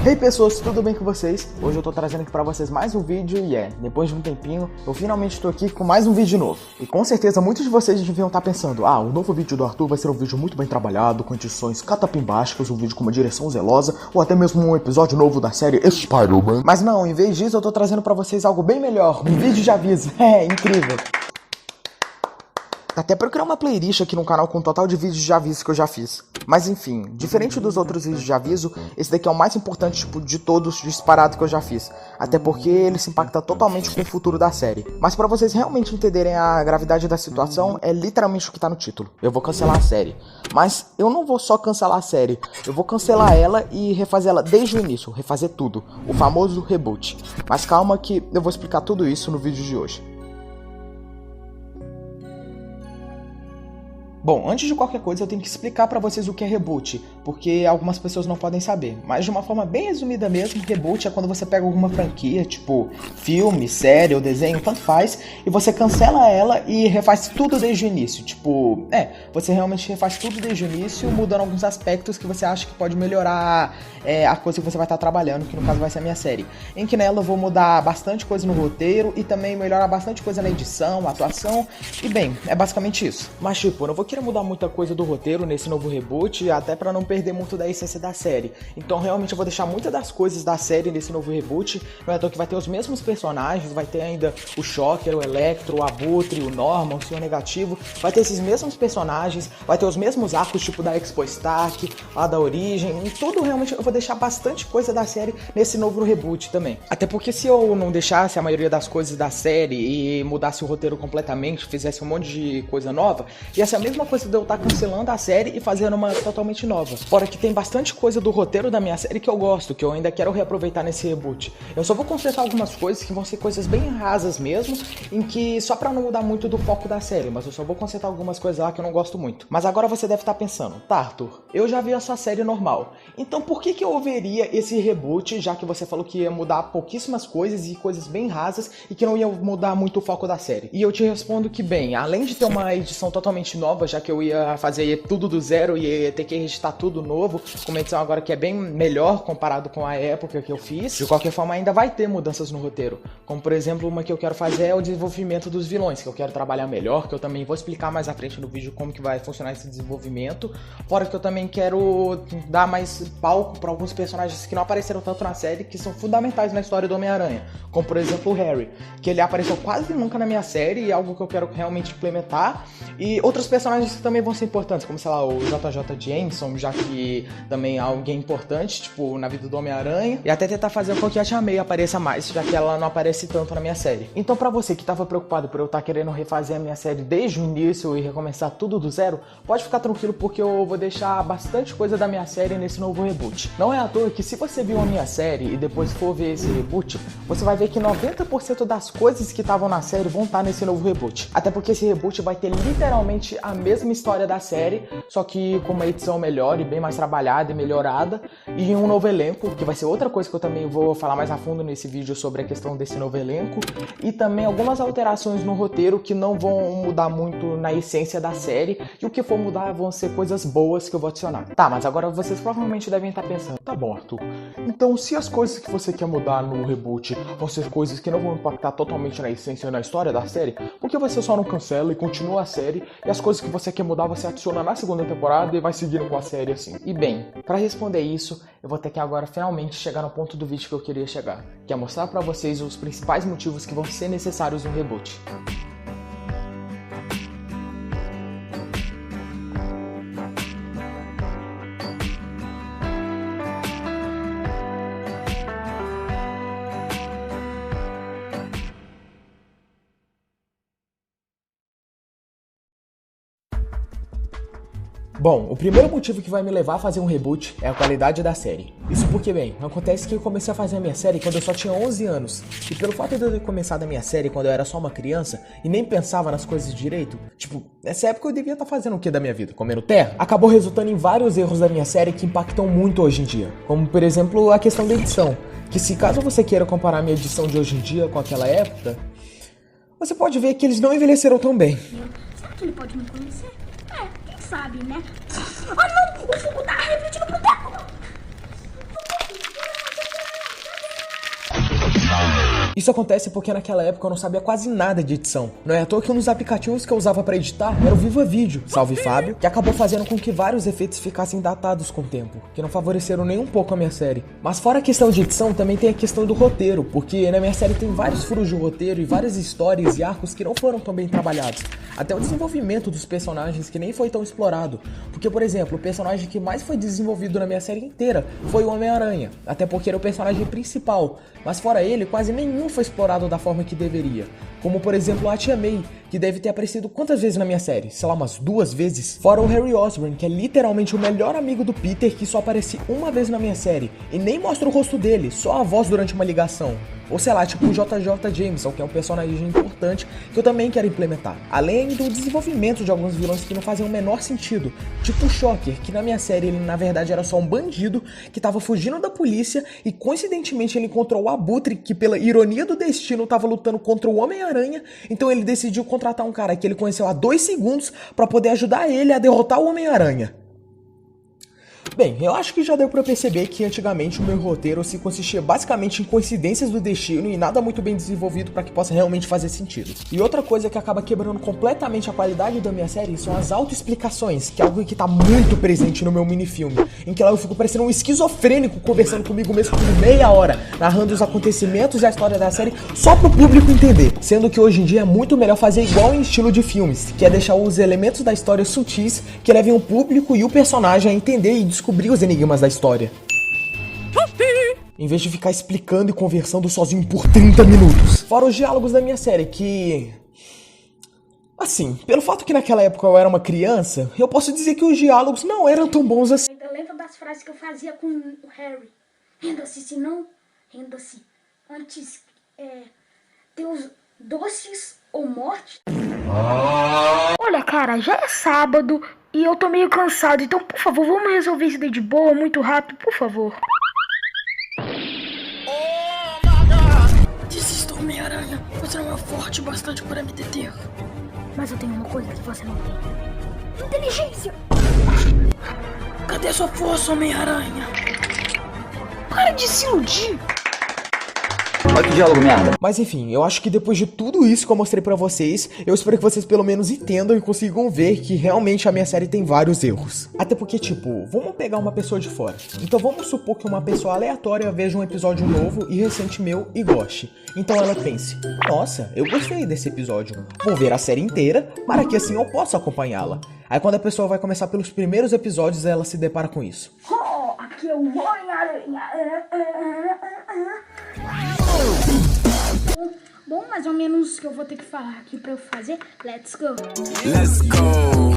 Hey pessoas, tudo bem com vocês? Hoje eu tô trazendo aqui pra vocês mais um vídeo e depois de um tempinho, eu finalmente tô aqui com mais um vídeo novo. E com certeza muitos de vocês deviam estar pensando, o novo vídeo do Arthur vai ser um vídeo muito bem trabalhado, com edições catapimbásticas, um vídeo com uma direção zelosa, ou até mesmo um episódio novo da série Spider-Man. Mas não, em vez disso eu tô trazendo pra vocês algo bem melhor, um vídeo de aviso. É, incrível. Até pra eu criar uma playlist aqui no canal com um total de vídeos de aviso que eu já fiz. Mas enfim, diferente dos outros vídeos de aviso, esse daqui é o mais importante de todos disparado que eu já fiz. Até porque ele se impacta totalmente com o futuro da série. Mas pra vocês realmente entenderem a gravidade da situação, é literalmente o que tá no título. Eu vou cancelar a série. Mas eu não vou só cancelar a série, eu vou cancelar ela e refazer ela desde o início, refazer tudo. O famoso reboot. Mas calma que eu vou explicar tudo isso no vídeo de hoje. Bom, antes de qualquer coisa eu tenho que explicar pra vocês o que é reboot, porque algumas pessoas não podem saber. Mas de uma forma bem resumida mesmo, reboot é quando você pega alguma franquia, tipo filme, série ou desenho, tanto faz, e você cancela ela e refaz tudo desde o início. Tipo, você realmente refaz tudo desde o início, mudando alguns aspectos que você acha que pode melhorar a coisa que você vai estar trabalhando, que no caso vai ser a minha série. Em que nela eu vou mudar bastante coisa no roteiro e também melhorar bastante coisa na edição, atuação, e bem, é basicamente isso. Mas tipo, eu não vou querer mudar muita coisa do roteiro nesse novo reboot, até pra não perder muito da essência da série. Então realmente eu vou deixar muitas das coisas da série nesse novo reboot. Não é à toa que vai ter os mesmos personagens, vai ter ainda o Shocker, o Electro, o Abutre, o Norman, o Senhor Negativo. Vai ter esses mesmos personagens, vai ter os mesmos arcos tipo da Expo Stark, lá da Origem, e tudo realmente eu vou deixar bastante coisa da série nesse novo reboot também. Até porque se eu não deixasse a maioria das coisas da série e mudasse o roteiro completamente, fizesse um monte de coisa nova, ia ser a mesma coisa de eu estar cancelando a série e fazendo uma totalmente nova. Fora que tem bastante coisa do roteiro da minha série que eu gosto, que eu ainda quero reaproveitar nesse reboot. Eu só vou consertar algumas coisas que vão ser coisas bem rasas mesmo, em que só pra não mudar muito do foco da série, mas eu só vou consertar algumas coisas lá que eu não gosto muito. Mas agora você deve estar pensando, tá Arthur, eu já vi a sua série normal, então por que eu veria esse reboot, já que você falou que ia mudar pouquíssimas coisas e coisas bem rasas e que não ia mudar muito o foco da série? E eu te respondo que bem, além de ter uma edição totalmente nova, já que eu ia fazer tudo do zero e ia ter que registrar tudo novo, com uma edição agora que é bem melhor comparado com a época que eu fiz. De qualquer forma ainda vai ter mudanças no roteiro, como por exemplo uma que eu quero fazer é o desenvolvimento dos vilões, que eu quero trabalhar melhor, que eu também vou explicar mais à frente no vídeo como que vai funcionar esse desenvolvimento, fora que eu também quero dar mais palco para alguns personagens que não apareceram tanto na série, que são fundamentais na história do Homem-Aranha, como por exemplo o Harry, que ele apareceu quase nunca na minha série e é algo que eu quero realmente implementar, e outros personagens que também vão ser importantes, como sei lá, o JJ Jameson, já que também é alguém importante, tipo, na vida do Homem-Aranha, e até tentar fazer com que a Tia May apareça mais, já que ela não aparece tanto na minha série. Então pra você que tava preocupado por eu estar querendo refazer a minha série desde o início e recomeçar tudo do zero, pode ficar tranquilo porque eu vou deixar bastante coisa da minha série nesse novo reboot. Não é à toa que se você viu a minha série e depois for ver esse reboot, você vai ver que 90% das coisas que estavam na série vão estar nesse novo reboot. Até porque esse reboot vai ter literalmente a mesma história da série, só que com uma edição melhor e bem mais trabalhada e melhorada, e um novo elenco, que vai ser outra coisa que eu também vou falar mais a fundo nesse vídeo sobre a questão desse novo elenco, e também algumas alterações no roteiro que não vão mudar muito na essência da série, e o que for mudar vão ser coisas boas que eu vou adicionar. Tá, mas agora vocês provavelmente devem estar pensando, tá bom Arthur, então se as coisas que você quer mudar no reboot vão ser coisas que não vão impactar totalmente na essência e na história da série, por que você só não cancela e continua a série, e as coisas que você quer mudar você adiciona na segunda temporada e vai seguindo com a série assim? E bem, pra responder isso, eu vou ter que agora finalmente chegar no ponto do vídeo que eu queria chegar, que é mostrar pra vocês os principais motivos que vão ser necessários no reboot. Bom, o primeiro motivo que vai me levar a fazer um reboot é a qualidade da série. Isso porque, bem, acontece que eu comecei a fazer a minha série quando eu só tinha 11 anos. E pelo fato de eu ter começado a minha série quando eu era só uma criança e nem pensava nas coisas direito, tipo, nessa época eu devia estar fazendo o que da minha vida? Comendo terra? Acabou resultando em vários erros da minha série que impactam muito hoje em dia. Como, por exemplo, a questão da edição. Que se caso você queira comparar a minha edição de hoje em dia com aquela época, você pode ver que eles não envelheceram tão bem. Será que ele pode me conhecer? Quem sabe, né? Ah, não! O fogo tá refletindo pro teto! Isso acontece porque naquela época eu não sabia quase nada de edição. Não é à toa que um dos aplicativos que eu usava pra editar era o Viva Vídeo, salve Fábio, que acabou fazendo com que vários efeitos ficassem datados com o tempo, que não favoreceram nem um pouco a minha série. Mas fora a questão de edição, também tem a questão do roteiro, porque na minha série tem vários furos de roteiro e várias histórias e arcos que não foram tão bem trabalhados. Até o desenvolvimento dos personagens que nem foi tão explorado. Porque, por exemplo, o personagem que mais foi desenvolvido na minha série inteira foi o Homem-Aranha. Até porque era o personagem principal. Mas fora ele, quase nenhum foi explorado da forma que deveria. Como, por exemplo, a Tia May, que deve ter aparecido quantas vezes na minha série? Sei lá, umas 2 vezes. Fora o Harry Osborn, que é literalmente o melhor amigo do Peter, que só aparece uma vez na minha série. E nem mostra o rosto dele, só a voz durante uma ligação. Ou sei lá, tipo o JJ Jameson, que é um personagem importante que eu também quero implementar. Além do desenvolvimento de alguns vilões que não fazem o menor sentido. Tipo o Shocker, que na minha série ele na verdade era só um bandido que tava fugindo da polícia e coincidentemente ele encontrou o Abutre, que pela ironia do destino tava lutando contra o Homem-Aranha. Então ele decidiu contratar um cara que ele conheceu há 2 segundos pra poder ajudar ele a derrotar o Homem-Aranha. Bem, eu acho que já deu pra perceber que antigamente o meu roteiro se consistia basicamente em coincidências do destino e nada muito bem desenvolvido pra que possa realmente fazer sentido. E outra coisa que acaba quebrando completamente a qualidade da minha série são as autoexplicações, que é algo que tá muito presente no meu minifilme, em que lá eu fico parecendo um esquizofrênico conversando comigo mesmo por meia hora, narrando os acontecimentos e a história da série só pro público entender. Sendo que hoje em dia é muito melhor fazer igual em estilo de filmes, que é deixar os elementos da história sutis que levem o público e o personagem a entender e descobrir os enigmas da história. Em vez de ficar explicando e conversando sozinho por 30 minutos. Fora os diálogos da minha série, que... assim, pelo fato que naquela época eu era uma criança, eu posso dizer que os diálogos não eram tão bons assim. Eu lembro das frases que eu fazia com o Harry. Renda-se, se não, renda-se. Antes, teus doces ou morte. Olha, cara, já é sábado e eu tô meio cansado, então, por favor, vamos resolver isso daí de boa, muito rápido, por favor. Desisto, Homem-Aranha. Você não é forte bastante para me deter. Mas eu tenho uma coisa que você não tem. Inteligência! Cadê sua força, Homem-Aranha? Para de se iludir! Olha que diálogo merda. Mas enfim, eu acho que depois de tudo isso que eu mostrei pra vocês, eu espero que vocês pelo menos entendam e consigam ver que realmente a minha série tem vários erros. Até porque, tipo, vamos pegar uma pessoa de fora. Então vamos supor que uma pessoa aleatória veja um episódio novo e recente meu e goste. Então ela pense, nossa, eu gostei desse episódio, vou ver a série inteira para que assim eu possa acompanhá-la. Aí quando a pessoa vai começar pelos primeiros episódios, ela se depara com isso. Oh, aqui é o Homem-Aranha. Bom, mais ou menos o que eu vou ter que falar aqui pra eu fazer. Let's go. Let's go.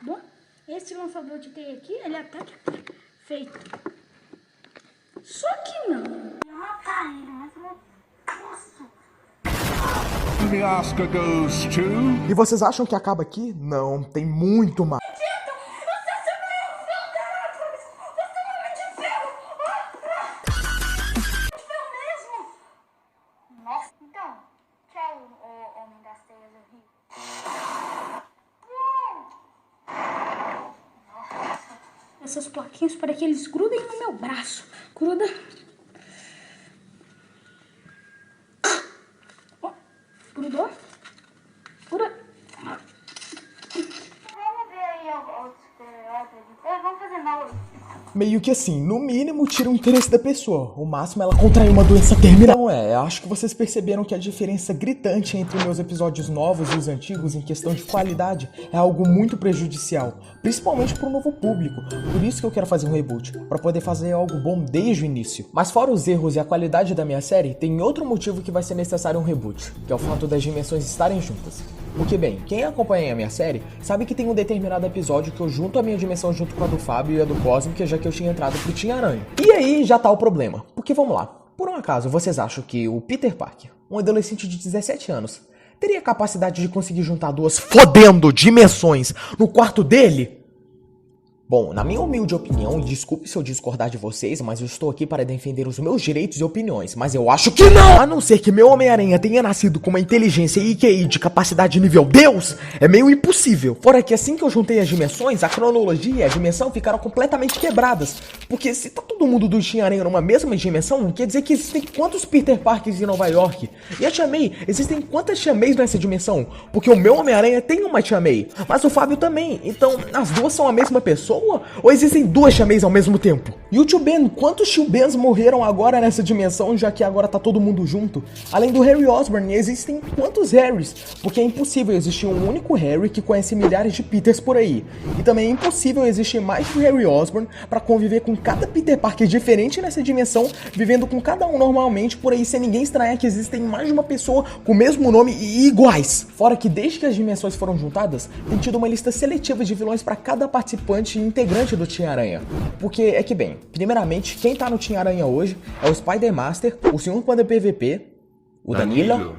Bom, esse lançador de teia aqui, ele até que é feito. Só que não. Eu matar ele, mas eu não posso. The Oscar goes to... E vocês acham que acaba aqui? Não, tem muito mais. Nossa, então, tchau, Homem das Teias do Rio. Essas plaquinhas para que eles grudem no meu braço. Gruda. Ó, grudou. Gruda. Vamos ver aí vamos fazer mal. Meio que assim, no mínimo tira o interesse da pessoa, o máximo ela contrai uma doença terminal. Não é, acho que vocês perceberam que a diferença gritante entre meus episódios novos e os antigos em questão de qualidade é algo muito prejudicial, principalmente para o novo público. Por isso que eu quero fazer um reboot, para poder fazer algo bom desde o início. Mas fora os erros e a qualidade da minha série, tem outro motivo que vai ser necessário um reboot, que é o fato das dimensões estarem juntas. Porque bem, quem acompanha a minha série sabe que tem um determinado episódio que eu junto a minha dimensão junto com a do Fábio e a do Cósmico, já que eu tinha entrado pro Team Aranha. E aí já tá o problema, porque vamos lá, por um acaso vocês acham que o Peter Parker, um adolescente de 17 anos, teria capacidade de conseguir juntar 2 fodendo dimensões no quarto dele? Bom, na minha humilde opinião, e desculpe se eu discordar de vocês, mas eu estou aqui para defender os meus direitos e opiniões, mas eu acho que não! A não ser que meu Homem-Aranha tenha nascido com uma inteligência e IQI de capacidade nível Deus, é meio impossível. Fora que assim que eu juntei as dimensões, a cronologia e a dimensão ficaram completamente quebradas. Porque se tá todo mundo do Homem-Aranha numa mesma dimensão, quer dizer que existem quantos Peter Parkers em Nova York? E a Tia May, existem quantas Tia Mays nessa dimensão? Porque o meu Homem-Aranha tem uma Tia May, mas o Fábio também, então as duas são a mesma pessoa? Ou existem duas Tia Mays ao mesmo tempo? E o Tio Ben, quantos Tio Bens morreram agora nessa dimensão, já que agora tá todo mundo junto? Além do Harry Osborn, existem quantos Harrys? Porque é impossível existir um único Harry que conhece milhares de Peters por aí. E também é impossível existir mais de Harry Osborn pra conviver com cada Peter Parker diferente nessa dimensão, vivendo com cada um normalmente por aí, sem ninguém estranhar que existem mais de uma pessoa com o mesmo nome e iguais. Fora que desde que as dimensões foram juntadas, tem tido uma lista seletiva de vilões pra cada participante e integrante do Team Aranha. Porque é que bem, primeiramente, quem tá no Team Aranha hoje é o Spider Master, o Sr. Panda PVP, o Danilo,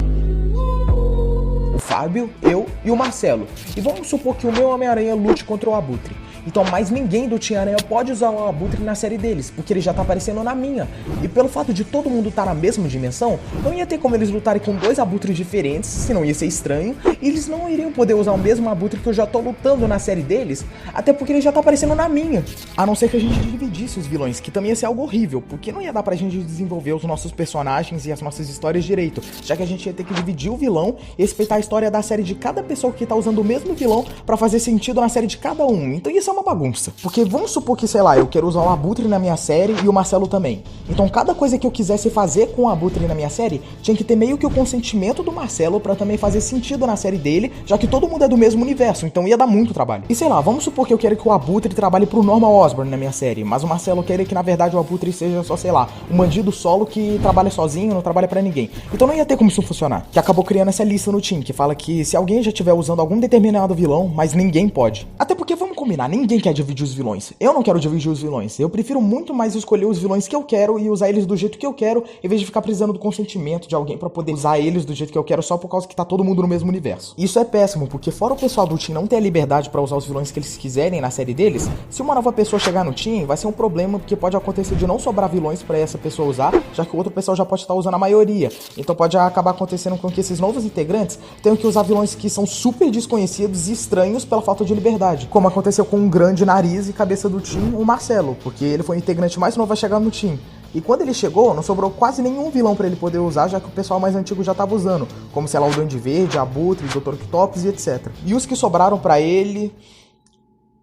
o Fábio, eu e o Marcelo. E vamos supor que o meu Homem-Aranha lute contra o Abutre. Então mais ninguém do Team Aranha pode usar o Abutre na série deles, porque ele já tá aparecendo na minha. E pelo fato de todo mundo estar na mesma dimensão, não ia ter como eles lutarem com dois Abutres diferentes, senão ia ser estranho, e eles não iriam poder usar o mesmo Abutre que eu já tô lutando na série deles, até porque ele já tá aparecendo na minha. A não ser que a gente dividisse os vilões, que também ia ser algo horrível, porque não ia dar pra gente desenvolver os nossos personagens e as nossas histórias direito, já que a gente ia ter que dividir o vilão e respeitar a história da série de cada pessoa que tá usando o mesmo vilão pra fazer sentido na série de cada um. Então ia ser uma bagunça. Porque vamos supor que, sei lá, eu quero usar o Abutre na minha série e o Marcelo também. Então cada coisa que eu quisesse fazer com o Abutre na minha série, tinha que ter meio que o consentimento do Marcelo pra também fazer sentido na série dele, já que todo mundo é do mesmo universo, então ia dar muito trabalho. E sei lá, vamos supor que eu quero que o Abutre trabalhe pro Norman Osborn na minha série, mas o Marcelo quer que na verdade o Abutre seja só, sei lá, um bandido solo que trabalha sozinho, não trabalha pra ninguém. Então não ia ter como isso funcionar. Que acabou criando essa lista no team, que fala que se alguém já estiver usando algum determinado vilão, mas ninguém pode. Até porque, vamos combinar, ninguém quer dividir os vilões. Eu não quero dividir os vilões. Eu prefiro muito mais escolher os vilões que eu quero e usar eles do jeito que eu quero, em vez de ficar precisando do consentimento de alguém pra poder usar eles do jeito que eu quero só por causa que tá todo mundo no mesmo universo. Isso é péssimo, porque fora o pessoal do team não ter a liberdade pra usar os vilões que eles quiserem na série deles, se uma nova pessoa chegar no team, vai ser um problema, porque pode acontecer de não sobrar vilões pra essa pessoa usar, já que o outro pessoal já pode estar usando a maioria. Então pode acabar acontecendo com que esses novos integrantes tenham que usar vilões que são super desconhecidos e estranhos pela falta de liberdade, como aconteceu com um grande nariz e cabeça do team, o Marcelo, porque ele foi o integrante mais novo a chegar no team. E quando ele chegou, não sobrou quase nenhum vilão pra ele poder usar, já que o pessoal mais antigo já tava usando, como, sei lá, o Duende Verde, Abutre, Dr. Octopus e etc. E os que sobraram pra ele...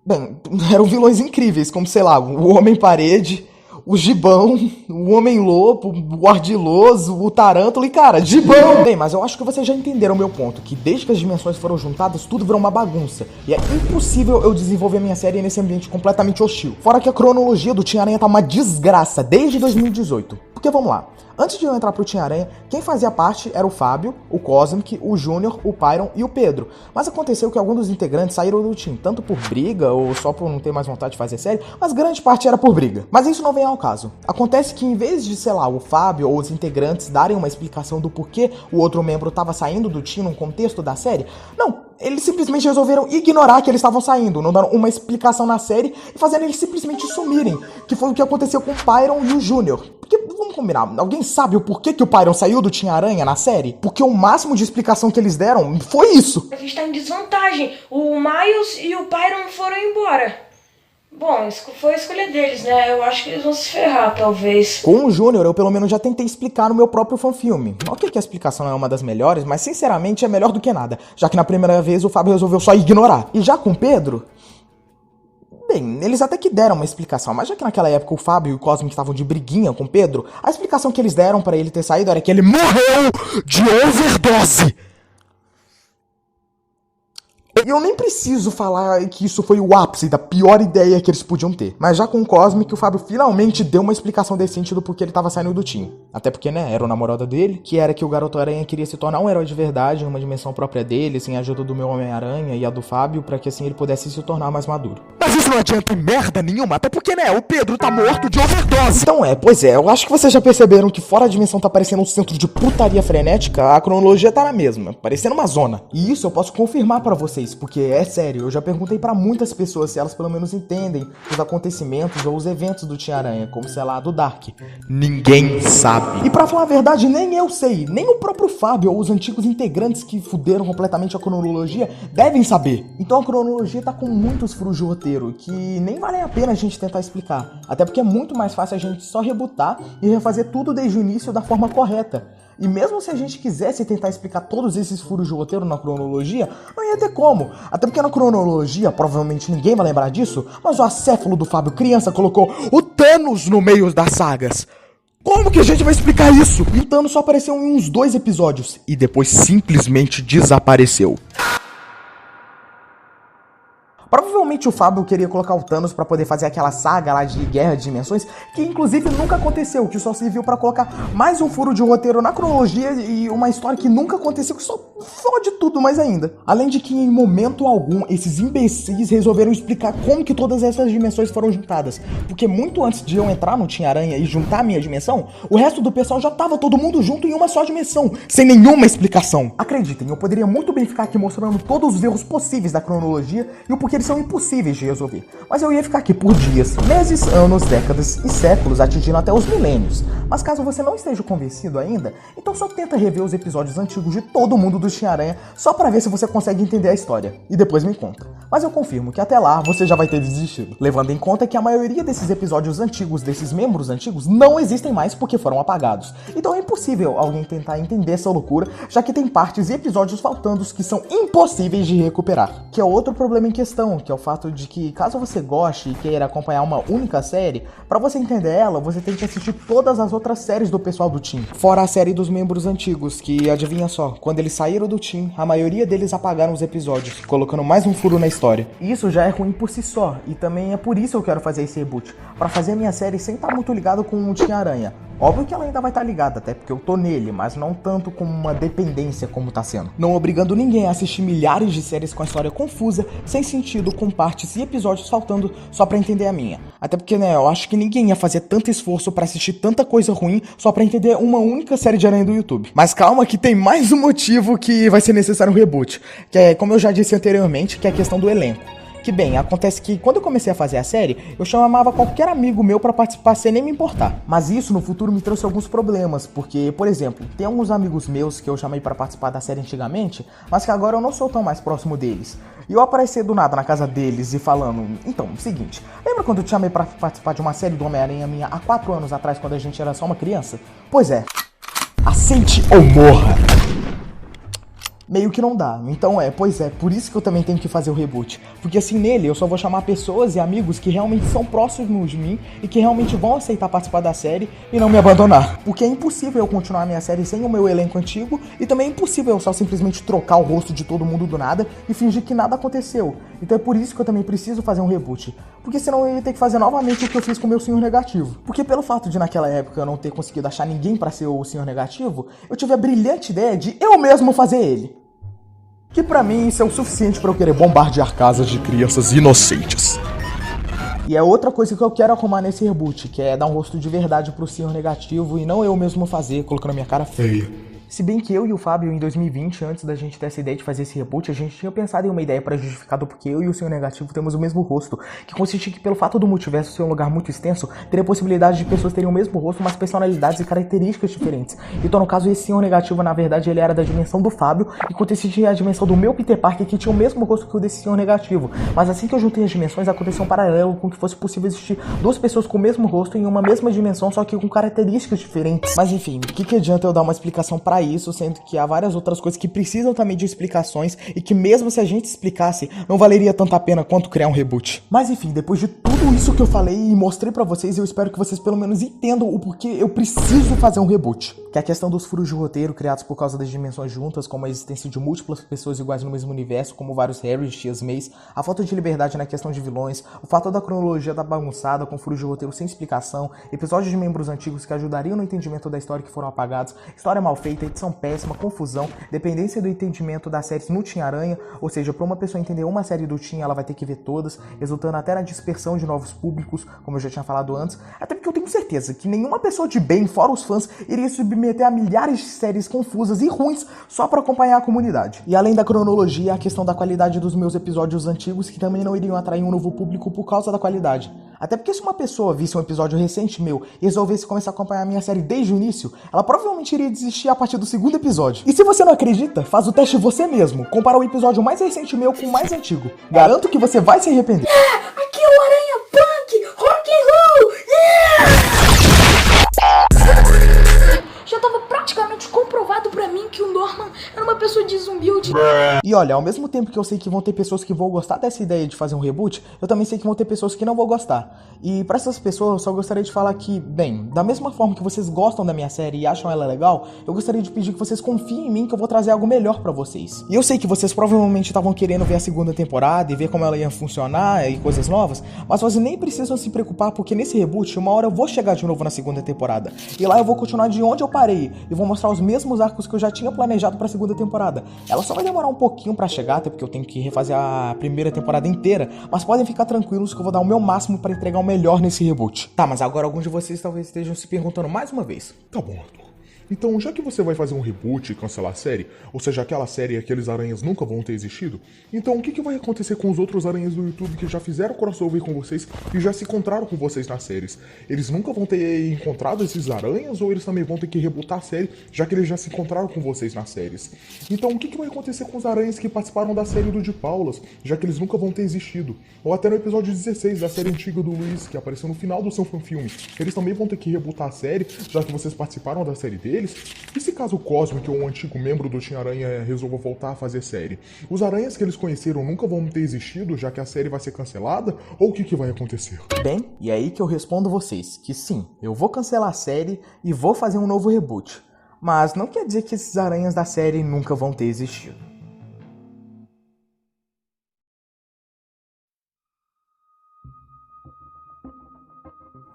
bem, eram vilões incríveis, como, sei lá, o Homem-Parede, o Gibão, o Homem-Lobo, o Ardiloso, o Tarântula e, cara, Gibão! Bem, mas eu acho que vocês já entenderam o meu ponto, que desde que as dimensões foram juntadas, tudo virou uma bagunça. E é impossível eu desenvolver minha série nesse ambiente completamente hostil. Fora que a cronologia do Team Aranha tá uma desgraça desde 2018. Porque, vamos lá, antes de eu entrar pro Team Aranha, quem fazia parte era o Fábio, o Cosmic, o Júnior, o Pyron e o Pedro. Mas aconteceu que alguns dos integrantes saíram do time, tanto por briga ou só por não ter mais vontade de fazer série, mas grande parte era por briga. Mas isso não vem ao caso. Acontece que em vez de, sei lá, o Fábio ou os integrantes darem uma explicação do porquê o outro membro estava saindo do time num contexto da série, não, eles simplesmente resolveram ignorar que eles estavam saindo, não deram uma explicação na série e fazendo eles simplesmente sumirem, que foi o que aconteceu com o Pyron e o Júnior. Porque, vamos combinar, alguém sabe o porquê que o Pyron saiu do Team Aranha na série? Porque o máximo de explicação que eles deram foi isso. A gente tá em desvantagem. O Miles e o Pyron foram embora. Bom, foi a escolha deles, né? Eu acho que eles vão se ferrar, talvez. Com o Júnior, eu pelo menos já tentei explicar no meu próprio fanfilme. Ok que a explicação não é uma das melhores, mas sinceramente é melhor do que nada, já que na primeira vez o Fábio resolveu só ignorar. E já com o Pedro... bem, eles até que deram uma explicação, mas já que naquela época o Fábio e o Cosmic estavam de briguinha com o Pedro, a explicação que eles deram pra ele ter saído era que ele morreu de overdose. E eu nem preciso falar que isso foi o ápice da pior ideia que eles podiam ter. Mas já com o Cosmic, o Fábio finalmente deu uma explicação decente do porquê ele tava saindo do time. Até porque, né, era o namorado dele, que era que o Garoto Aranha queria se tornar um herói de verdade, em uma dimensão própria dele, sem a ajuda do meu Homem-Aranha e a do Fábio, pra que assim ele pudesse se tornar mais maduro. Mas isso não adianta em merda nenhuma, até porque, né, o Pedro tá morto de overdose. Então pois é, eu acho que vocês já perceberam que fora a dimensão tá parecendo um centro de putaria frenética, a cronologia tá na mesma, parecendo uma zona. E isso eu posso confirmar pra vocês, vocês, porque é sério, eu já perguntei pra muitas pessoas se elas pelo menos entendem os acontecimentos ou os eventos do Teen-Aranha, como sei lá, do Dark. Ninguém sabe. E pra falar a verdade, nem eu sei, nem o próprio Fábio ou os antigos integrantes que fuderam completamente a cronologia devem saber. Então a cronologia tá com muitos furos de roteiro que nem vale a pena a gente tentar explicar. Até porque é muito mais fácil a gente só rebutar e refazer tudo desde o início da forma correta. E mesmo se a gente quisesse tentar explicar todos esses furos de roteiro na cronologia, não ia ter como. Até porque na cronologia, provavelmente ninguém vai lembrar disso, mas o acéfalo do Fábio criança colocou o Thanos no meio das sagas. Como que a gente vai explicar isso? E o Thanos só apareceu em uns 2 episódios e depois simplesmente desapareceu. Provavelmente o Fábio queria colocar o Thanos pra poder fazer aquela saga lá de Guerra de Dimensões, que inclusive nunca aconteceu, que só serviu pra colocar mais um furo de roteiro na cronologia e uma história que nunca aconteceu, que só fode tudo mais ainda. Além de que em momento algum esses imbecis resolveram explicar como que todas essas dimensões foram juntadas, porque muito antes de eu entrar no Teen-Aranha e juntar a minha dimensão, o resto do pessoal já tava todo mundo junto em uma só dimensão, sem nenhuma explicação. Acreditem, eu poderia muito bem ficar aqui mostrando todos os erros possíveis da cronologia e o porquê eles são impossíveis de resolver, mas eu ia ficar aqui por dias, meses, anos, décadas e séculos, atingindo até os milênios. Mas caso você não esteja convencido ainda, então só tenta rever os episódios antigos de todo mundo do Teen-Aranha só pra ver se você consegue entender a história, e depois me conta. Mas eu confirmo que até lá você já vai ter desistido, levando em conta que a maioria desses episódios antigos, desses membros antigos, não existem mais porque foram apagados. Então é impossível alguém tentar entender essa loucura, já que tem partes e episódios faltandos que são impossíveis de recuperar. Que é outro problema em questão, que é o fato de que, caso você goste e queira acompanhar uma única série, pra você entender ela, você tem que assistir todas as outras séries do pessoal do Teen. Fora a série dos membros antigos, que, adivinha só, quando eles saíram do Teen, a maioria deles apagaram os episódios, colocando mais um furo na história. E isso já é ruim por si só, e também é por isso que eu quero fazer esse reboot, pra fazer a minha série sem estar muito ligado com o Teen-Aranha. Óbvio que ela ainda vai estar ligada, até porque eu tô nele, mas não tanto como uma dependência como tá sendo. Não obrigando ninguém a assistir milhares de séries com a história confusa, sem sentido, com partes e episódios faltando só pra entender a minha. Até porque, né, eu acho que ninguém ia fazer tanto esforço pra assistir tanta coisa ruim só pra entender uma única série de aranha do YouTube. Mas calma que tem mais um motivo que vai ser necessário um reboot, que é, como eu já disse anteriormente, que é a questão do elenco. Que bem, acontece que quando eu comecei a fazer a série, eu chamava qualquer amigo meu pra participar sem nem me importar. Mas isso no futuro me trouxe alguns problemas, porque, por exemplo, tem alguns amigos meus que eu chamei pra participar da série antigamente, mas que agora eu não sou tão mais próximo deles. E eu aparecer do nada na casa deles e falando, então, seguinte, lembra quando eu te chamei pra participar de uma série do Homem-Aranha minha há 4 anos atrás, quando a gente era só uma criança? Pois é, aceite ou morra! Meio que não dá, então pois é, por isso que eu também tenho que fazer o reboot, porque assim nele eu só vou chamar pessoas e amigos que realmente são próximos de mim e que realmente vão aceitar participar da série e não me abandonar, porque é impossível eu continuar a minha série sem o meu elenco antigo e também é impossível eu só simplesmente trocar o rosto de todo mundo do nada e fingir que nada aconteceu, então é por isso que eu também preciso fazer um reboot, porque senão eu ia ter que fazer novamente o que eu fiz com o meu Senhor Negativo, porque pelo fato de naquela época eu não ter conseguido achar ninguém pra ser o Senhor Negativo, eu tive a brilhante ideia de eu mesmo fazer ele. Que pra mim isso é o suficiente pra eu querer bombardear casas de crianças inocentes. E é outra coisa que eu quero arrumar nesse reboot, que é dar um rosto de verdade pro Senhor Negativo e não eu mesmo fazer, colocando a minha cara feia. Se bem que eu e o Fábio, em 2020, antes da gente ter essa ideia de fazer esse reboot, a gente tinha pensado em uma ideia pra justificar do porquê eu e o Senhor Negativo temos o mesmo rosto, que consiste que, pelo fato do multiverso ser um lugar muito extenso, teria a possibilidade de pessoas terem o mesmo rosto, mas personalidades e características diferentes. Então, no caso, esse Senhor Negativo, na verdade, ele era da dimensão do Fábio, enquanto existia a dimensão do meu Peter Parker, que tinha o mesmo rosto que o desse Senhor Negativo. Mas assim que eu juntei as dimensões, aconteceu um paralelo com que fosse possível existir 2 pessoas com o mesmo rosto em uma mesma dimensão, só que com características diferentes. Mas enfim, o que adianta eu dar uma explicação pra isso, sendo que há várias outras coisas que precisam também de explicações e que mesmo se a gente explicasse, não valeria tanta pena quanto criar um reboot. Mas enfim, depois de tudo isso que eu falei e mostrei pra vocês, eu espero que vocês pelo menos entendam o porquê eu preciso fazer um reboot. Que é a questão dos furos de roteiro criados por causa das dimensões juntas, como a existência de múltiplas pessoas iguais no mesmo universo, como vários Harrys, Tias Mays, a falta de liberdade na questão de vilões, o fato da cronologia da bagunçada com furos de roteiro sem explicação, episódios de membros antigos que ajudariam no entendimento da história que foram apagados, história mal feita repetição péssima, confusão, dependência do entendimento das séries no Team Aranha, ou seja, para uma pessoa entender uma série do Team, ela vai ter que ver todas, resultando até na dispersão de novos públicos, como eu já tinha falado antes, até porque eu tenho certeza que nenhuma pessoa de bem, fora os fãs, iria se submeter a milhares de séries confusas e ruins só para acompanhar a comunidade. E além da cronologia, a questão da qualidade dos meus episódios antigos, que também não iriam atrair um novo público por causa da qualidade. Até porque se uma pessoa visse um episódio recente meu e resolvesse começar a acompanhar a minha série desde o início, ela provavelmente iria desistir a partir do segundo episódio. E se você não acredita, faz o teste você mesmo. Compara o episódio mais recente meu com o mais antigo. Garanto que você vai se arrepender. Aqui é o Aranha Punk! Rock and roll! Yeah! Já tava praticamente comprovado pra mim que o Norman era uma pessoa desumilde. E olha, ao mesmo tempo que eu sei que vão ter pessoas que vão gostar dessa ideia de fazer um reboot, eu também sei que vão ter pessoas que não vão gostar. E pra essas pessoas eu só gostaria de falar que, bem, da mesma forma que vocês gostam da minha série e acham ela legal, eu gostaria de pedir que vocês confiem em mim que eu vou trazer algo melhor pra vocês. E eu sei que vocês provavelmente estavam querendo ver a segunda temporada e ver como ela ia funcionar e coisas novas, mas vocês nem precisam se preocupar porque nesse reboot, uma hora eu vou chegar de novo na segunda temporada. E lá eu vou continuar de onde eu parei e vou mostrar os mesmos arcos que eu já tinha planejado pra segunda temporada. Ela só vai demorar um pouquinho pra chegar, até porque eu tenho que refazer a primeira temporada inteira, mas podem ficar tranquilos que eu vou dar o meu máximo pra entregar o melhor nesse reboot. Tá, mas agora alguns de vocês talvez estejam se perguntando mais uma vez. Tá bom, Arthur. Então, já que você vai fazer um reboot e cancelar a série, ou seja, aquela série e aqueles aranhas nunca vão ter existido, então o que vai acontecer com os outros aranhas do YouTube que já fizeram crossover com vocês e já se encontraram com vocês nas séries? Eles nunca vão ter encontrado esses aranhas ou eles também vão ter que rebootar a série, já que eles já se encontraram com vocês nas séries? Então, o que vai acontecer com os aranhas que participaram da série do de Paulas, já que eles nunca vão ter existido? Ou até no episódio 16 da série antiga do Luiz, que apareceu no final do seu fanfilme, eles também vão ter que rebootar a série, já que vocês participaram da série deles? E se caso o Cosmic ou um antigo membro do Team Aranha resolva voltar a fazer série? Os aranhas que eles conheceram nunca vão ter existido, já que a série vai ser cancelada? Ou o que vai acontecer? Bem, e é aí que eu respondo vocês, que sim, eu vou cancelar a série e vou fazer um novo reboot. Mas não quer dizer que esses aranhas da série nunca vão ter existido.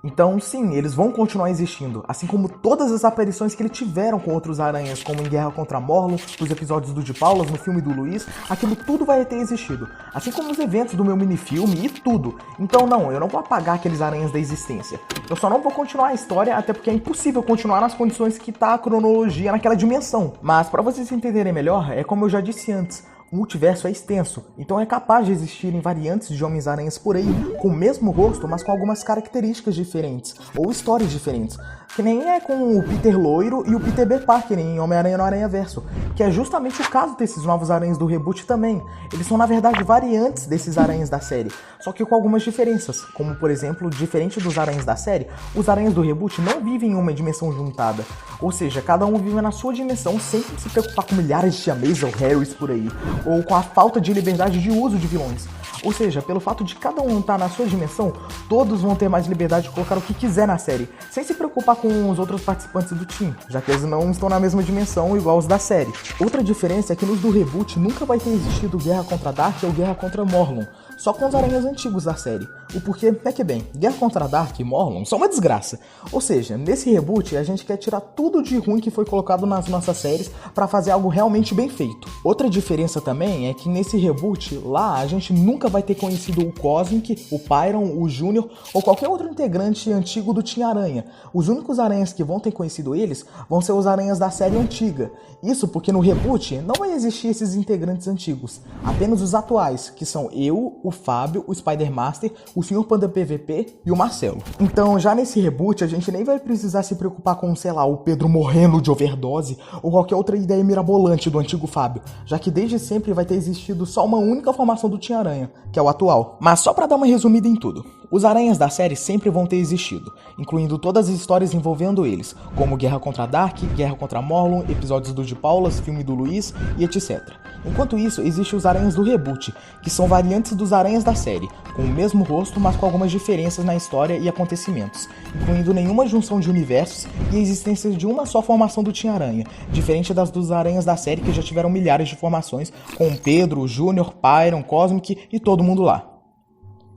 Então, sim, eles vão continuar existindo, assim como todas as aparições que eles tiveram com outros aranhas, como em Guerra contra Morlun, nos episódios do de Paulas, no filme do Luiz, aquilo tudo vai ter existido, assim como os eventos do meu minifilme e tudo. Então não, eu não vou apagar aqueles aranhas da existência. Eu só não vou continuar a história, até porque é impossível continuar nas condições que tá a cronologia naquela dimensão. Mas pra vocês entenderem melhor, é como eu já disse antes, o multiverso é extenso, então é capaz de existirem variantes de Homens-Aranhas por aí, com o mesmo rosto, mas com algumas características diferentes, ou histórias diferentes, que nem é com o Peter Loiro e o Peter B. Parker em Homem-Aranha no Aranhaverso, que é justamente o caso desses novos aranhas do reboot também. Eles são na verdade variantes desses aranhas da série, só que com algumas diferenças, como por exemplo, diferente dos aranhas da série, os aranhas do reboot não vivem em uma dimensão juntada, ou seja, cada um vive na sua dimensão sem se preocupar com milhares de Tia-Mays ou Harrys por aí, ou com a falta de liberdade de uso de vilões. Ou seja, pelo fato de cada um estar na sua dimensão, todos vão ter mais liberdade de colocar o que quiser na série, sem se preocupar com os outros participantes do time, já que eles não estão na mesma dimensão igual os da série. Outra diferença é que nos do reboot nunca vai ter existido Guerra contra Dark ou Guerra contra Morlun, só com os aranhas antigos da série. O porquê é que bem, Guerra contra Dark e Morlun são uma desgraça. Ou seja, nesse reboot a gente quer tirar tudo de ruim que foi colocado nas nossas séries pra fazer algo realmente bem feito. Outra diferença também é que nesse reboot, lá a gente nunca vai ter conhecido o Cosmic, o Pyron, o Júnior ou qualquer outro integrante antigo do Team Aranha. Os únicos aranhas que vão ter conhecido eles vão ser os aranhas da série antiga. Isso porque no reboot não vai existir esses integrantes antigos, apenas os atuais, que são eu, o Fábio, o Spider-Master, o Sr. Panda PVP e o Marcelo. Então já nesse reboot a gente nem vai precisar se preocupar com, sei lá, o Pedro morrendo de overdose ou qualquer outra ideia mirabolante do antigo Fábio, já que desde sempre vai ter existido só uma única formação do Team Aranha, que é o atual. Mas só pra dar uma resumida em tudo, os aranhas da série sempre vão ter existido, incluindo todas as histórias envolvendo eles, como Guerra contra Dark, Guerra contra Morlun, episódios do de Paulas, filme do Luiz e etc. Enquanto isso, existem os aranhas do reboot, que são variantes dos aranhas da série, com o mesmo rosto, mas com algumas diferenças na história e acontecimentos, incluindo nenhuma junção de universos e a existência de uma só formação do Team Aranha, diferente das dos aranhas da série que já tiveram milhares de formações, com o Pedro, o Júnior, Pyron, Cosmic e todo mundo lá.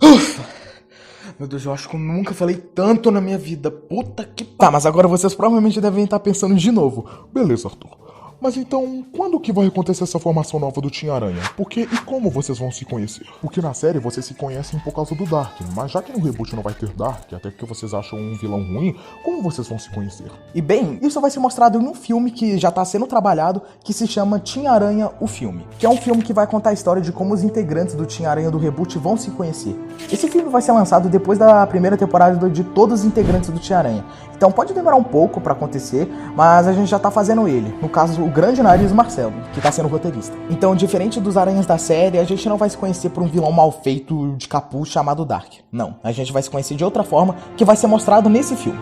Ufa! Meu Deus, eu acho que eu nunca falei tanto na minha vida. Puta que... Tá, mas agora vocês provavelmente devem estar pensando de novo. Beleza, Arthur. Mas então, quando que vai acontecer essa formação nova do Team Aranha? Porque e como vocês vão se conhecer? Porque na série vocês se conhecem por causa do Dark, mas já que no reboot não vai ter Dark, até porque vocês acham um vilão ruim, como vocês vão se conhecer? E bem, isso vai ser mostrado em um filme que já tá sendo trabalhado, que se chama Team Aranha, o filme. Que é um filme que vai contar a história de como os integrantes do Team Aranha do reboot vão se conhecer. Esse filme vai ser lançado depois da primeira temporada de todos os integrantes do Team Aranha. Então pode demorar um pouco pra acontecer, mas a gente já tá fazendo ele. No caso, o grande nariz Marcelo, que tá sendo roteirista. Então, diferente dos aranhas da série, a gente não vai se conhecer por um vilão mal feito de capuz chamado Dark. Não, a gente vai se conhecer de outra forma, que vai ser mostrado nesse filme.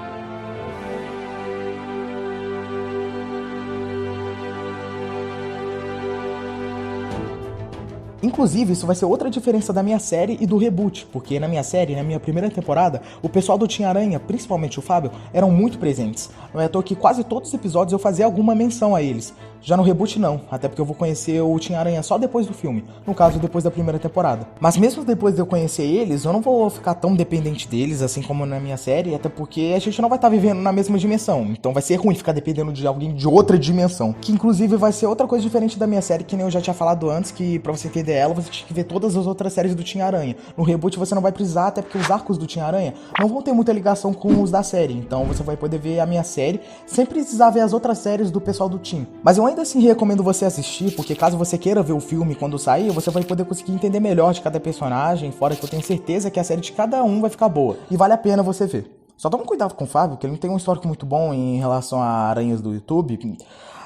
Inclusive, isso vai ser outra diferença da minha série e do reboot, porque na minha série, na minha primeira temporada, o pessoal do Team Aranha, principalmente o Fábio, eram muito presentes. Não é à toa que quase todos os episódios eu fazia alguma menção a eles. Já no reboot não, até porque eu vou conhecer o Team Aranha só depois do filme, no caso depois da primeira temporada. Mas mesmo depois de eu conhecer eles, eu não vou ficar tão dependente deles, assim como na minha série, até porque a gente não vai estar vivendo na mesma dimensão, então vai ser ruim ficar dependendo de alguém de outra dimensão. Que inclusive vai ser outra coisa diferente da minha série, que nem eu já tinha falado antes, que pra você entender ela, você tinha que ver todas as outras séries do Team Aranha. No reboot você não vai precisar, até porque os arcos do Team Aranha não vão ter muita ligação com os da série, então você vai poder ver a minha série sem precisar ver as outras séries do pessoal do Team. Mas eu ainda assim recomendo você assistir, porque caso você queira ver o filme quando sair, você vai poder conseguir entender melhor de cada personagem, fora que eu tenho certeza que a série de cada um vai ficar boa, e vale a pena você ver. Só toma cuidado com o Fábio, que ele não tem um histórico muito bom em relação a aranhas do YouTube,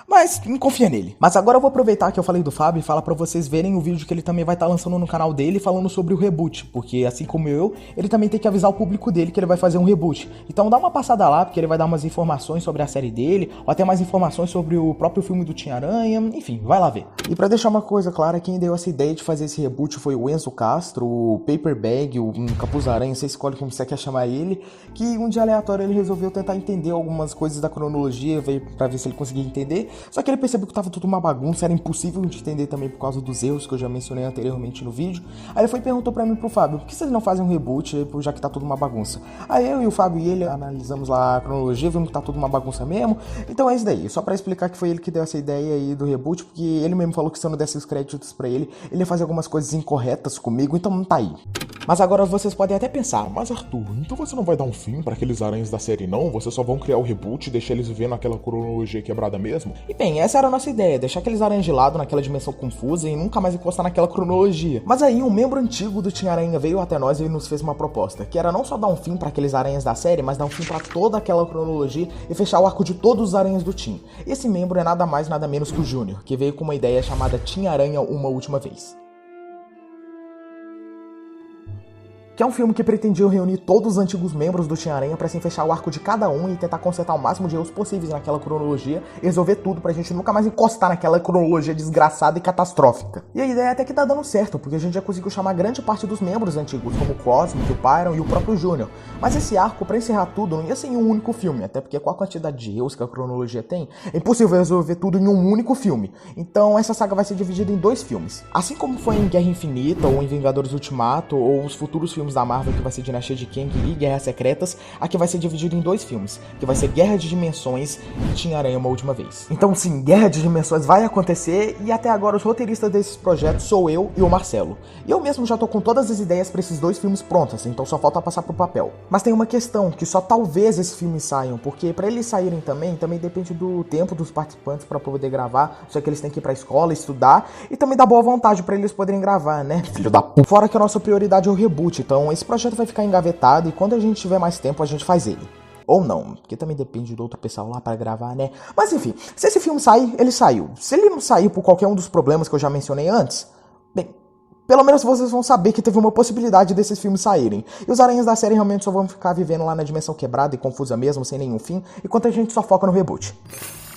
mas confia nele. Mas agora eu vou aproveitar que eu falei do Fábio e falar pra vocês verem o vídeo que ele também vai estar lançando no canal dele falando sobre o reboot, porque assim como eu, ele também tem que avisar o público dele que ele vai fazer um reboot. Então dá uma passada lá, porque ele vai dar umas informações sobre a série dele, ou até mais informações sobre o próprio filme do Team Aranha, enfim, vai lá ver. E pra deixar uma coisa clara, quem deu essa ideia de fazer esse reboot foi o Enzo Castro, o Paper Bag, o Capuz Aranha, você escolhe como você quer chamar ele, que um dia aleatório ele resolveu tentar entender algumas coisas da cronologia, veio pra ver se ele conseguia entender. Só que ele percebeu que tava tudo uma bagunça, era impossível de entender também por causa dos erros que eu já mencionei anteriormente no vídeo. Aí ele foi e perguntou pra mim e pro Fábio, por que vocês não fazem um reboot, já que tá tudo uma bagunça? Aí eu e o Fábio e ele analisamos lá a cronologia, vimos que tá tudo uma bagunça mesmo. Então é isso daí, só pra explicar que foi ele que deu essa ideia aí do reboot, porque ele mesmo falou que se eu não desse os créditos pra ele ia fazer algumas coisas incorretas comigo, então não tá aí. Mas agora vocês podem até pensar, Mas Arthur, então você não vai dar um fim pra aqueles aranhas da série não? Vocês só vão criar o reboot e deixar eles vivendo aquela cronologia quebrada mesmo? E bem, essa era a nossa ideia, deixar aqueles aranhas de lado naquela dimensão confusa e nunca mais encostar naquela cronologia. Mas aí um membro antigo do Team Aranha veio até nós e nos fez uma proposta, que era não só dar um fim pra aqueles aranhas da série, mas dar um fim pra toda aquela cronologia e fechar o arco de todos os aranhas do Team. Esse membro é nada mais nada menos que o Júnior, que veio com uma ideia chamada Team Aranha Uma Última Vez. Que é um filme que pretendia reunir todos os antigos membros do Team Aranha pra assim fechar o arco de cada um e tentar consertar o máximo de erros possíveis naquela cronologia e resolver tudo pra gente nunca mais encostar naquela cronologia desgraçada e catastrófica. E a ideia até que tá dando certo, porque a gente já conseguiu chamar grande parte dos membros antigos, como o Cosmic, o Pyron e o próprio Júnior. Mas esse arco, pra encerrar tudo, não ia ser em um único filme, até porque com a quantidade de erros que a cronologia tem, é impossível resolver tudo em um único filme. Então essa saga vai ser dividida em 2 filmes. Assim como foi em Guerra Infinita, ou em Vingadores Ultimato, ou os futuros filmes da Marvel, que vai ser Dinastia de Kang e Guerras Secretas, aqui vai ser dividido em 2 filmes, que vai ser Guerra de Dimensões e Team Aranha Uma Última Vez. Então sim, Guerra de Dimensões vai acontecer, e até agora os roteiristas desses projetos sou eu e o Marcelo. E eu mesmo já tô com todas as ideias para esses 2 filmes prontas, então só falta passar pro papel. Mas tem uma questão, que só talvez esses filmes saiam, porque para eles saírem também depende do tempo dos participantes para poder gravar, só que eles têm que ir pra escola, estudar, e também dá boa vontade para eles poderem gravar, né? Filho da p***. Fora que a nossa prioridade é o reboot, então esse projeto vai ficar engavetado e quando a gente tiver mais tempo a gente faz ele. Ou não, porque também depende do outro pessoal lá pra gravar, né? Mas enfim, se esse filme sair, ele saiu. Se ele não sair por qualquer um dos problemas que eu já mencionei antes, bem, pelo menos vocês vão saber que teve uma possibilidade desses filmes saírem. E os aranhas da série realmente só vão ficar vivendo lá na dimensão quebrada e confusa mesmo, sem nenhum fim, enquanto a gente só foca no reboot.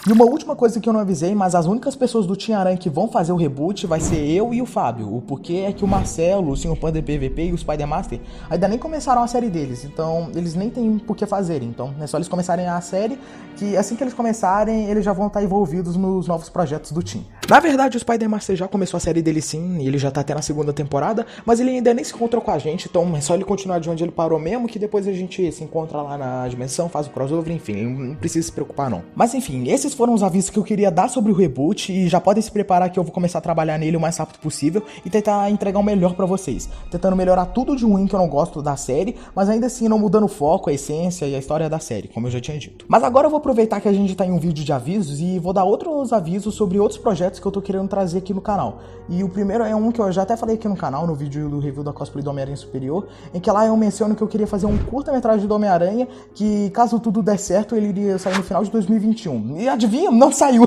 E uma última coisa que eu não avisei, mas as únicas pessoas do Team Aranha que vão fazer o reboot vai ser eu e o Fábio. O porquê é que o Marcelo, o Sr. Panda PVP e o Spider Master ainda nem começaram a série deles, então eles nem têm por que fazerem. Então é só eles começarem a série, que assim que eles começarem, eles já vão estar envolvidos nos novos projetos do Team. Na verdade, o Spider-Man já começou a série dele sim, e ele já tá até na segunda temporada, mas ele ainda nem se encontrou com a gente, então é só ele continuar de onde ele parou mesmo, que depois a gente se encontra lá na dimensão, faz o crossover, enfim, não precisa se preocupar não. Mas enfim, esses foram os avisos que eu queria dar sobre o reboot, e já podem se preparar que eu vou começar a trabalhar nele o mais rápido possível, e tentar entregar o melhor pra vocês, tentando melhorar tudo de ruim que eu não gosto da série, mas ainda assim não mudando o foco, a essência e a história da série, como eu já tinha dito. Mas agora eu vou aproveitar que a gente tá em um vídeo de avisos, e vou dar outros avisos sobre outros projetos que eu tô querendo trazer aqui no canal. E o primeiro é um que eu já até falei aqui no canal, no vídeo do review da cosplay do Homem-Aranha Superior, em que lá eu menciono que eu queria fazer um curta-metragem do Homem-Aranha, que caso tudo der certo, ele iria sair no final de 2021. E adivinha? Não saiu!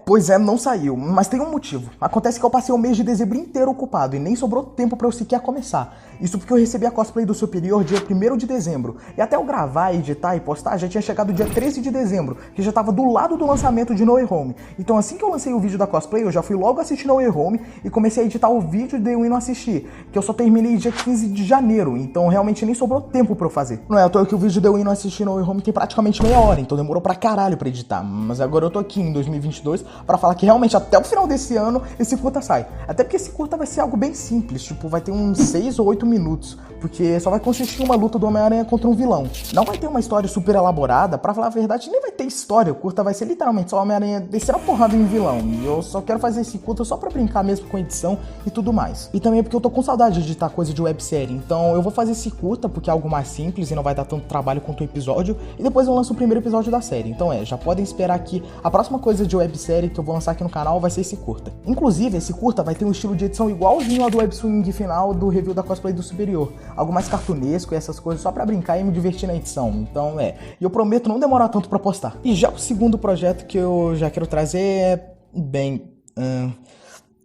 Pois é, não saiu, mas tem um motivo. Acontece que eu passei o mês de dezembro inteiro ocupado e nem sobrou tempo pra eu sequer começar. Isso porque eu recebi a cosplay do Superior dia 1º de dezembro. E até eu gravar, editar e postar já tinha chegado dia 13 de dezembro, que já tava do lado do lançamento de No Way Home. Então assim que eu lancei o vídeo da cosplay, eu já fui logo assistir No Way Home e comecei a editar o vídeo e dei um hino assistir, que eu só terminei dia 15 de janeiro, então realmente nem sobrou tempo pra eu fazer. Não é à toa que o vídeo deu um hino assistir No Way Home tem praticamente meia hora, então demorou pra caralho pra editar. Mas agora eu tô aqui em 2022 pra falar que realmente até o final desse ano esse curta sai. Até porque esse curta vai ser algo bem simples, tipo, vai ter uns 6 ou 8 minutos, porque só vai consistir em uma luta do Homem-Aranha contra um vilão. Não vai ter uma história super elaborada, pra falar a verdade, nem vai ter história. O curta vai ser literalmente só o Homem-Aranha descer a porrada em um vilão. E eu só quero fazer esse curta só pra brincar mesmo com edição e tudo mais. E também é porque eu tô com saudade de editar coisa de websérie, então eu vou fazer esse curta porque é algo mais simples e não vai dar tanto trabalho quanto o episódio, e depois eu lanço o primeiro episódio da série. Então já podem esperar que a próxima coisa de websérie que eu vou lançar aqui no canal vai ser esse curta. Inclusive, esse curta vai ter um estilo de edição igualzinho ao do webswing final do review da cosplay do Superior. Algo mais cartunesco e essas coisas só pra brincar e me divertir na edição. Então e eu prometo não demorar tanto pra postar. E já o segundo projeto que eu já quero trazer é...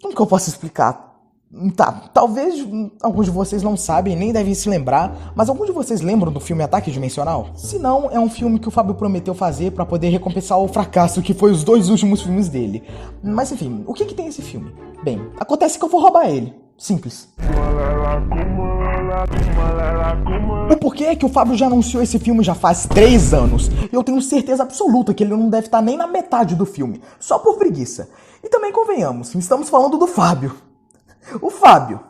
como que eu posso explicar? Tá, talvez alguns de vocês não sabem, nem devem se lembrar, mas alguns de vocês lembram do filme Ataque Dimensional? Se não, é um filme que o Fábio prometeu fazer pra poder recompensar o fracasso que foi os 2 últimos filmes dele. Mas enfim, o que tem esse filme? Bem, acontece que eu vou roubar ele. Simples. O porquê é que o Fábio já anunciou esse filme já faz 3 anos. E eu tenho certeza absoluta que ele não deve estar nem na metade do filme, só por preguiça. E também convenhamos, estamos falando do Fábio. O Fábio.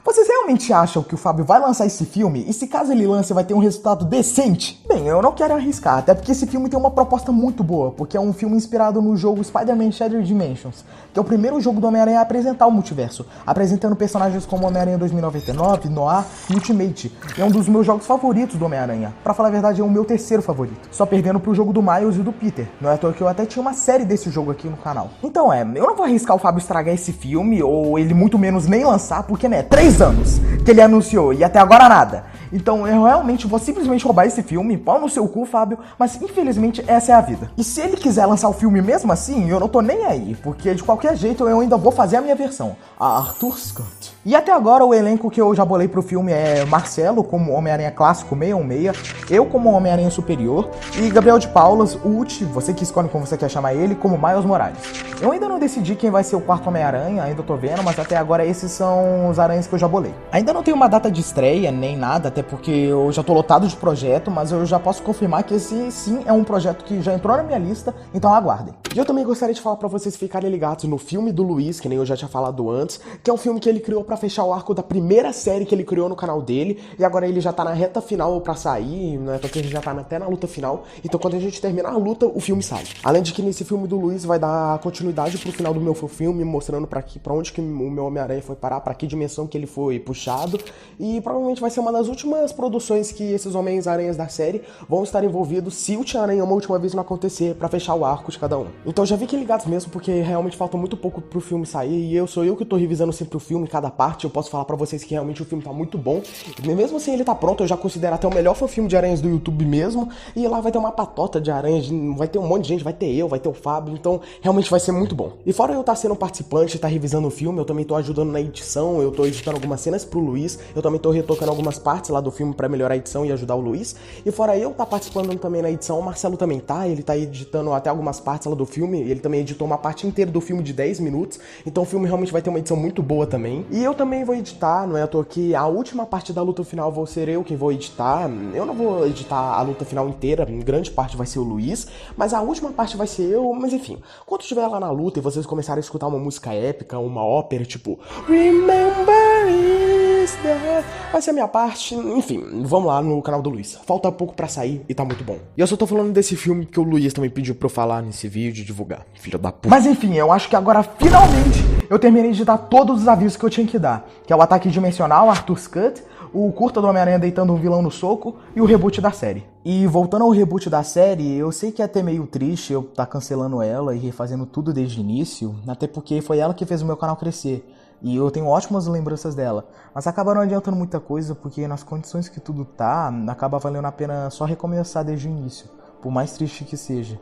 Vocês realmente acham que o Fábio vai lançar esse filme? E se caso ele lance, vai ter um resultado decente? Bem, eu não quero arriscar, até porque esse filme tem uma proposta muito boa, porque é um filme inspirado no jogo Spider-Man Shattered Dimensions, que é o primeiro jogo do Homem-Aranha a apresentar o multiverso, apresentando personagens como Homem-Aranha 2099, Noir e Ultimate. É um dos meus jogos favoritos do Homem-Aranha. Pra falar a verdade, é o meu terceiro favorito, só perdendo pro jogo do Miles e do Peter. Não é à toa que eu até tinha uma série desse jogo aqui no canal. Então eu não vou arriscar o Fábio estragar esse filme, ou ele muito menos nem lançar, porque 3 anos que ele anunciou e até agora nada. Então eu realmente vou simplesmente roubar esse filme, pau no seu cu, Fábio, mas infelizmente essa é a vida. E se ele quiser lançar o filme mesmo assim, eu não tô nem aí, porque de qualquer jeito eu ainda vou fazer a minha versão, a Arthur Scott. E até agora o elenco que eu já bolei pro filme é Marcelo como Homem-Aranha Clássico 616, eu como Homem-Aranha Superior e Gabriel de Paulas, Uchi, você que escolhe como você quer chamar ele, como Miles Morales. Eu ainda não decidi quem vai ser o quarto Homem-Aranha, ainda tô vendo, mas até agora esses são os aranhas que eu já bolei. Ainda não tenho uma data de estreia, nem nada, até porque eu já tô lotado de projeto, mas eu já posso confirmar que esse sim é um projeto que já entrou na minha lista, então aguardem. E eu também gostaria de falar pra vocês ficarem ligados no filme do Luiz, que nem eu já tinha falado antes, que é um filme que ele criou pra fechar o arco da primeira série que ele criou no canal dele, e agora ele já tá na reta final pra sair, né, porque ele já tá até na luta final, então quando a gente terminar a luta, o filme sai. Além de que nesse filme do Luiz vai dar continuidade pro final do meu filme, mostrando pra onde que o meu Homem-Aranha foi parar, pra que dimensão que ele foi puxado, e provavelmente vai ser uma das últimas produções que esses Homens-Aranhas da série vão estar envolvidos se o Tia-Aranha uma última vez não acontecer, pra fechar o arco de cada um. Então já fiquem ligados mesmo, porque realmente falta muito pouco pro filme sair, e sou eu que tô revisando sempre o filme, cada parte, eu posso falar pra vocês que realmente o filme tá muito bom, e mesmo assim ele tá pronto, eu já considero até o melhor filme de aranhas do YouTube mesmo, e lá vai ter uma patota de aranhas, vai ter um monte de gente, vai ter eu, vai ter o Fábio, então realmente vai ser muito bom. E fora eu estar sendo um participante, estar revisando o filme, eu também tô ajudando na edição, eu tô editando algumas cenas pro Luiz, eu também tô retocando algumas partes lá do filme pra melhorar a edição e ajudar o Luiz, e fora eu tá participando também na edição, o Marcelo também tá, ele tá editando até algumas partes lá do filme, ele também editou uma parte inteira do filme de 10 minutos, então o filme realmente vai ter uma edição muito boa também, e eu eu também vou editar, não é à toa que a última parte da luta final vou ser eu quem vou editar. Eu não vou editar a luta final inteira, em grande parte vai ser o Luiz, mas a última parte vai ser eu. Mas enfim, quando estiver lá na luta e vocês começarem a escutar uma música épica, uma ópera, tipo Remember is there, vai ser a minha parte. Enfim, vamos lá no canal do Luiz. Falta pouco pra sair e tá muito bom. E eu só tô falando desse filme que o Luiz também pediu pra eu falar nesse vídeo e divulgar. Filho da puta. Mas enfim, eu acho que agora finalmente eu terminei de dar todos os avisos que eu tinha que dar. Que é o ataque dimensional, Arthur's Cut, o curta do Homem-Aranha deitando um vilão no soco e o reboot da série. E voltando ao reboot da série, eu sei que é até meio triste eu tá cancelando ela e refazendo tudo desde o início, até porque foi ela que fez o meu canal crescer. E eu tenho ótimas lembranças dela. Mas acaba não adiantando muita coisa, porque nas condições que tudo tá, acaba valendo a pena só recomeçar desde o início, por mais triste que seja.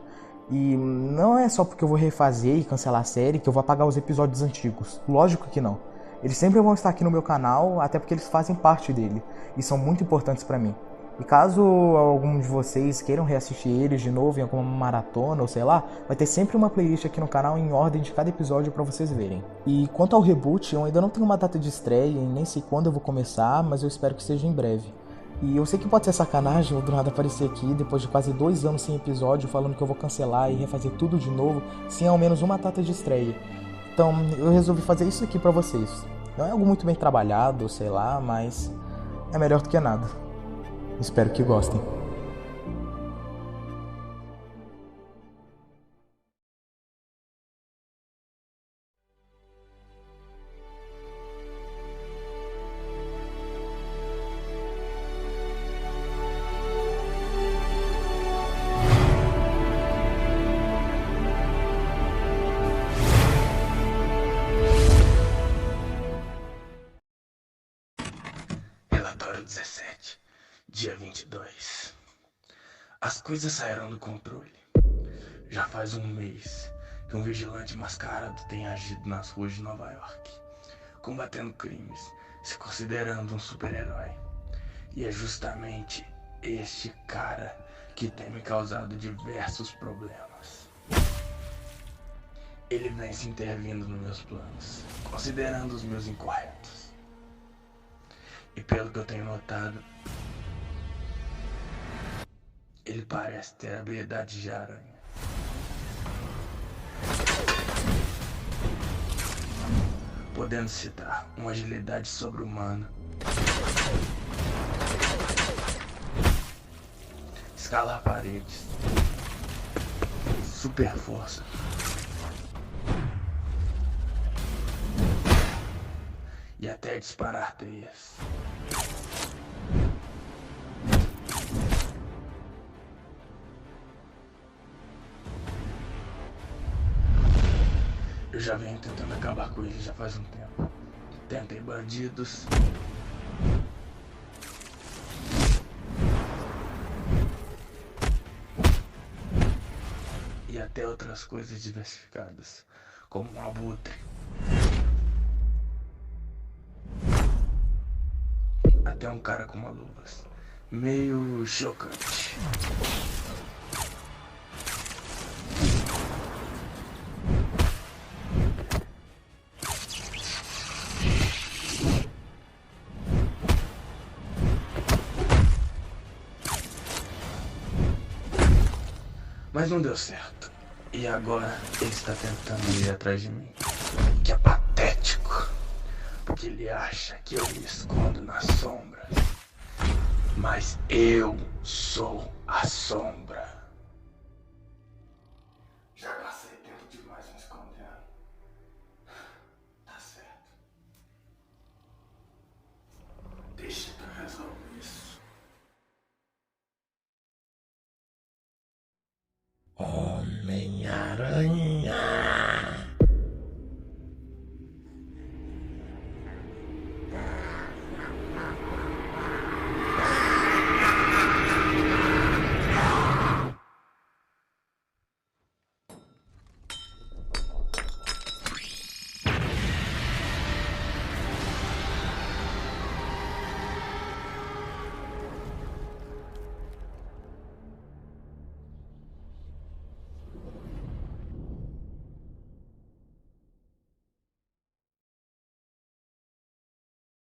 E não é só porque eu vou refazer e cancelar a série que eu vou apagar os episódios antigos. Lógico que não. Eles sempre vão estar aqui no meu canal, até porque eles fazem parte dele. E são muito importantes pra mim. E caso algum de vocês queiram reassistir eles de novo em alguma maratona ou sei lá, vai ter sempre uma playlist aqui no canal em ordem de cada episódio pra vocês verem. E quanto ao reboot, eu ainda não tenho uma data de estreia e nem sei quando eu vou começar, mas eu espero que seja em breve. E eu sei que pode ser sacanagem eu do nada aparecer aqui depois de quase 2 anos sem episódio falando que eu vou cancelar e refazer tudo de novo sem ao menos uma data de estreia. Então eu resolvi fazer isso aqui pra vocês. Não é algo muito bem trabalhado, sei lá, mas é melhor do que nada. Espero que gostem. Relatório 17, dia 22. As coisas saíram do controle. Já faz um mês que um vigilante mascarado tem agido nas ruas de Nova York, combatendo crimes, se considerando um super-herói. E é justamente este cara que tem me causado diversos problemas. Ele vem se intervindo nos meus planos, considerando os meus incorretos. E pelo que eu tenho notado, ele parece ter habilidade de aranha. Podendo citar uma agilidade sobre-humana, escalar paredes, super força, e até disparar teias. Eu já venho tentando acabar com ele já faz um tempo. Tentei bandidos, e até outras coisas diversificadas, como um abutre. Até um cara com uma luvas. Meio chocante. Mas não deu certo. E agora ele está tentando ir atrás de mim. Que é patético. Porque ele acha que eu me escondo nas sombras. Mas eu sou a sombra.